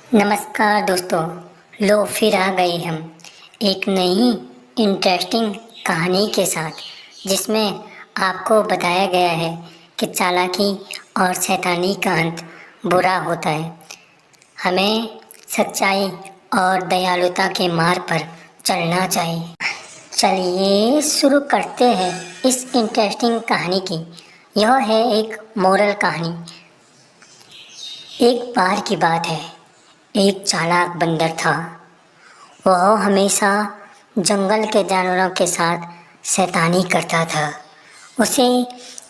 नमस्कार दोस्तों। लो फिर आ गए हम एक नई इंटरेस्टिंग कहानी के साथ, जिसमें आपको बताया गया है कि चालाकी और शैतानी का अंत बुरा होता है। हमें सच्चाई और दयालुता के मार्ग पर चलना चाहिए। चलिए शुरू करते हैं इस इंटरेस्टिंग कहानी की। यह है एक मोरल कहानी। एक बार की बात है, एक चालाक बंदर था। वह हमेशा जंगल के जानवरों के साथ शैतानी करता था। उसे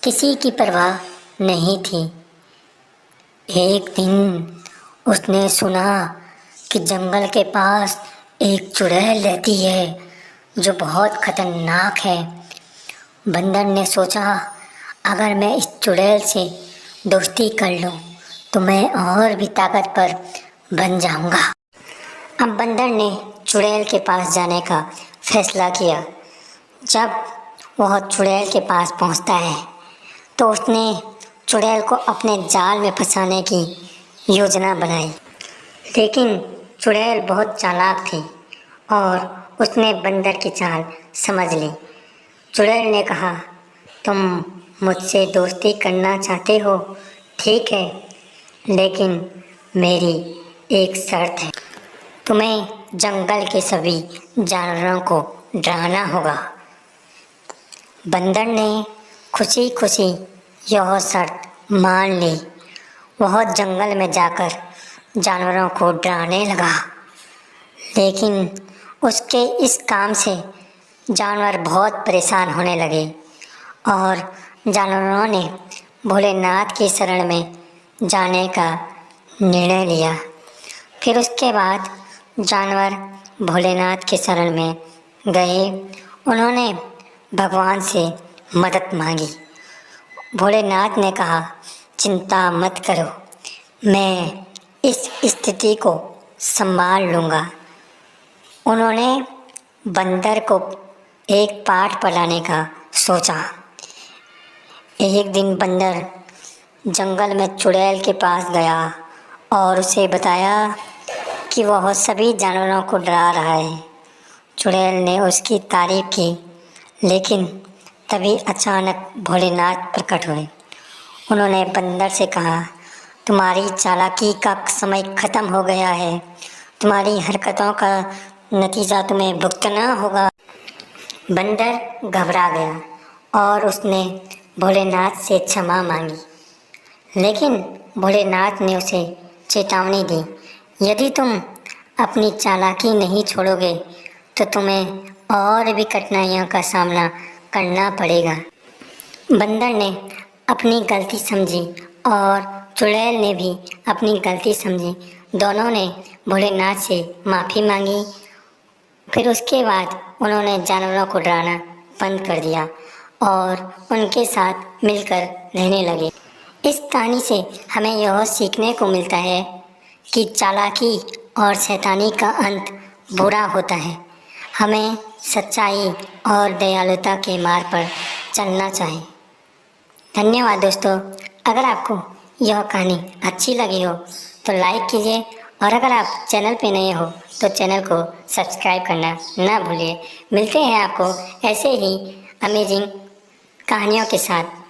किसी की परवाह नहीं थी। एक दिन उसने सुना कि जंगल के पास एक चुड़ैल रहती है जो बहुत खतरनाक है। बंदर ने सोचा, अगर मैं इस चुड़ैल से दोस्ती कर लूं तो मैं और भी ताकतवर बन जाऊंगा। अब बंदर ने चुड़ैल के पास जाने का फैसला किया। जब वह चुड़ैल के पास पहुंचता है तो उसने चुड़ैल को अपने जाल में फंसाने की योजना बनाई। लेकिन चुड़ैल बहुत चालाक थी और उसने बंदर की चाल समझ ली। चुड़ैल ने कहा, तुम मुझसे दोस्ती करना चाहते हो, ठीक है, लेकिन मेरी एक शर्त है। तुम्हें जंगल के सभी जानवरों को डराना होगा। बंदर ने खुशी खुशी यह शर्त मान ली। वह जंगल में जाकर जानवरों को डराने लगा। लेकिन उसके इस काम से जानवर बहुत परेशान होने लगे और जानवरों ने भोलेनाथ की शरण में जाने का निर्णय लिया। फिर उसके बाद जानवर भोलेनाथ के शरण में गए। उन्होंने भगवान से मदद मांगी। भोलेनाथ ने कहा, चिंता मत करो, मैं इस स्थिति को संभाल लूँगा। उन्होंने बंदर को एक पाठ पढ़ाने का सोचा। एक दिन बंदर जंगल में चुड़ैल के पास गया और उसे बताया कि वह सभी जानवरों को डरा रहा है। चुड़ैल ने उसकी तारीफ की, लेकिन तभी अचानक भोलेनाथ प्रकट हुए। उन्होंने बंदर से कहा, तुम्हारी चालाकी का समय खत्म हो गया है। तुम्हारी हरकतों का नतीजा तुम्हें भुगतना होगा। बंदर घबरा गया और उसने भोलेनाथ से क्षमा मांगी। लेकिन भोलेनाथ ने उसे चेतावनी दी, यदि तुम अपनी चालाकी नहीं छोड़ोगे तो तुम्हें और भी कठिनाइयों का सामना करना पड़ेगा। बंदर ने अपनी गलती समझी और चुड़ैल ने भी अपनी गलती समझी। दोनों ने भोलेनाथ से माफ़ी मांगी। फिर उसके बाद उन्होंने जानवरों को डराना बंद कर दिया और उनके साथ मिलकर रहने लगे। इस कहानी से हमें यह सीखने को मिलता है कि चालाकी और शैतानी का अंत बुरा होता है। हमें सच्चाई और दयालुता के मार्ग पर चलना चाहिए। धन्यवाद दोस्तों। अगर आपको यह कहानी अच्छी लगी हो तो लाइक कीजिए, और अगर आप चैनल पे नए हो तो चैनल को सब्सक्राइब करना ना भूलिए। मिलते हैं आपको ऐसे ही अमेजिंग कहानियों के साथ